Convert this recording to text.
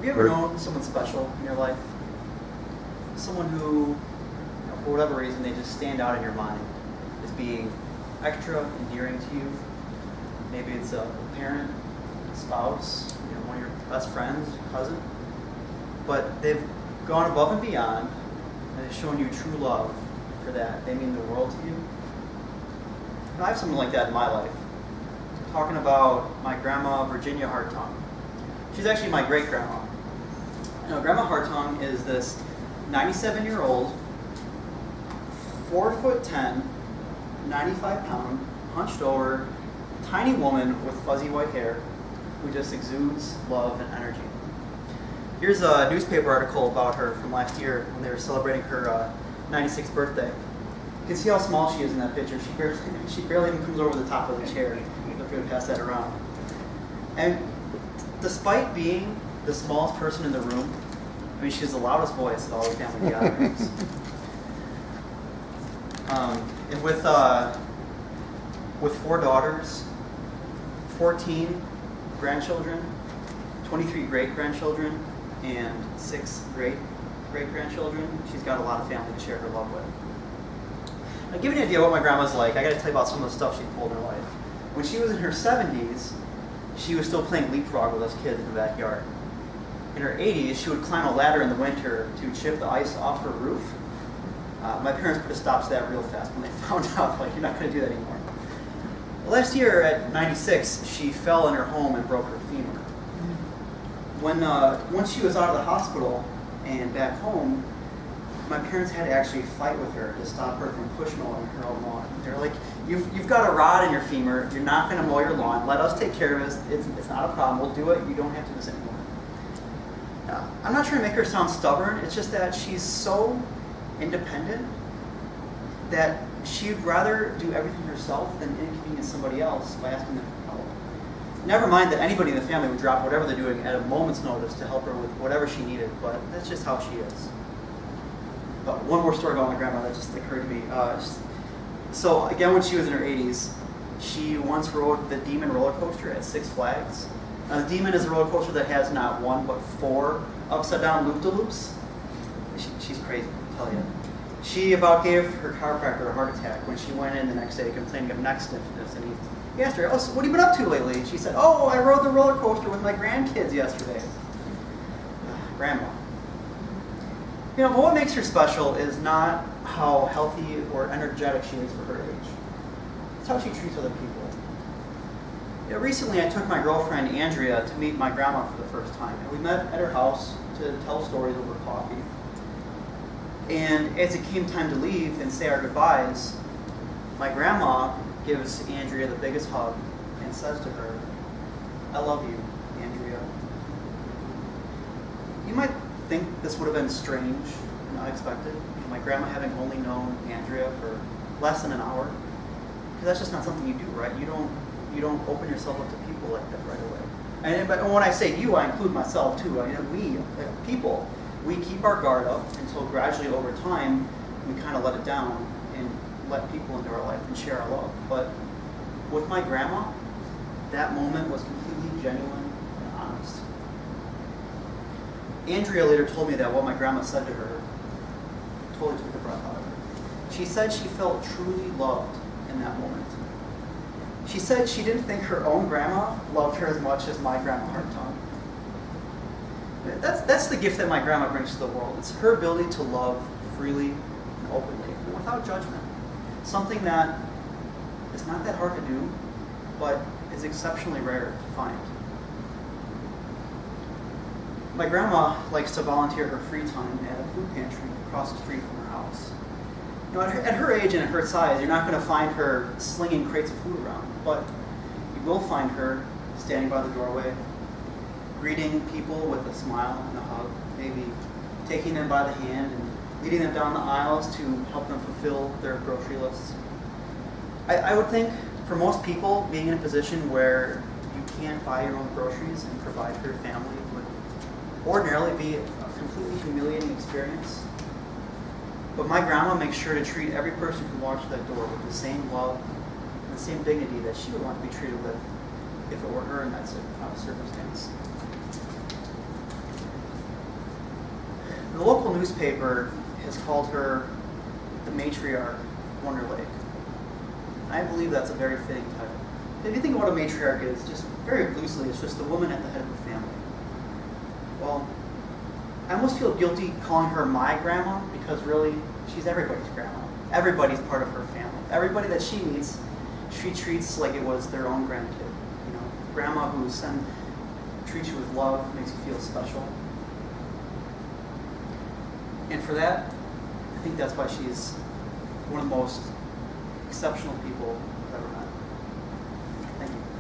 Have you ever known someone special in your life? Someone who, for whatever reason, they just stand out in your mind as being extra endearing to you. Maybe it's a parent, a spouse, one of your best friends, cousin. But they've gone above and beyond, and they've shown you true love for that. They mean the world to you. I have someone like that in my life. I'm talking about my grandma, Virginia Hartung. She's actually my great-grandma. Grandma Hartung is this 97-year-old, 4'10", 95-pound, hunched over, tiny woman with fuzzy white hair who just exudes love and energy. Here's a newspaper article about her from last year when they were celebrating her 96th birthday. You can see how small she is in that picture. She barely even comes over the top of the chair if you would pass that around. And despite being the smallest person in the room, she has the loudest voice at all the family gatherings. And with 4 daughters, 14 grandchildren, 23 great-grandchildren, and 6 great-great-grandchildren, she's got a lot of family to share her love with. Now, to give you an idea of what my grandma's like, I got to tell you about some of the stuff she pulled in her life. When she was in her 70s, she was still playing leapfrog with us kids in the backyard. In her 80s, she would climb a ladder in the winter to chip the ice off her roof. My parents put a stop to that real fast when they found out, you're not going to do that anymore. Last year at 96, she fell in her home and broke her femur. Once she was out of the hospital and back home, my parents had to actually fight with her to stop her from push mowing her own lawn. They're like, you've got a rod in your femur, you're not going to mow your lawn, let us take care of it, it's not a problem, we'll do it, you don't have to do this anymore. I'm not trying to make her sound stubborn, it's just that she's so independent that she'd rather do everything herself than inconvenience somebody else by asking them for help. Never mind that anybody in the family would drop whatever they're doing at a moment's notice to help her with whatever she needed, but that's just how she is. But one more story about my grandma that just occurred to me. So again, when she was in her 80s, she once rode the Demon roller coaster at Six Flags. Now, the Demon is a roller coaster that has not 1 but 4 upside-down loop-de-loops. She's crazy, I'll tell you. She about gave her chiropractor a heart attack when she went in the next day complaining of neck stiffness, and he asked her, "Oh, so what have you been up to lately?" And she said, "Oh, I rode the roller coaster with my grandkids yesterday." Grandma. But what makes her special is not how healthy or energetic she is for her age. It's how she treats other people. Recently, I took my girlfriend, Andrea, to meet my grandma for the first time. And we met at her house to tell stories over coffee. And as it came time to leave and say our goodbyes, my grandma gives Andrea the biggest hug and says to her, "I love you, Andrea." You might think this would have been strange and unexpected, my grandma having only known Andrea for less than an hour, because that's just not something you do, right? You don't open yourself up to people like that right away. But when I say you, I include myself too. We people, we keep our guard up until gradually over time we kind of let it down and let people into our life and share our love. But with my grandma, that moment was completely genuine and honest. Andrea later told me that what my grandma said to her totally took the breath out of her. She said she felt truly loved in that moment. She said she didn't think her own grandma loved her as much as my grandma Hartung. That's the gift that my grandma brings to the world. It's her ability to love freely and openly, and without judgment. Something that is not that hard to do, but is exceptionally rare to find. My grandma likes to volunteer her free time at a food pantry across the street from her house. At her age and at her size, you're not going to find her slinging crates of food around, but you will find her standing by the doorway, greeting people with a smile and a hug, maybe taking them by the hand and leading them down the aisles to help them fulfill their grocery lists. I would think for most people, being in a position where you can't buy your own groceries and provide for your family would ordinarily be a completely humiliating experience. But my grandma makes sure to treat every person who walks through that door with the same love and the same dignity that she would want to be treated with if it were her in that circumstance. the local newspaper has called her the matriarch of Wonder Lake. I believe that's a very fitting title. If you think of what a matriarch is, just very loosely, it's just the woman at the head of the family. Well, I almost feel guilty calling her my grandma because really, she's everybody's grandma. Everybody's part of her family. Everybody that she meets, she treats like it was their own grandkid. You know, grandma who treats you with love, makes you feel special. And for that, I think that's why she's one of the most exceptional people I've ever met. Thank you.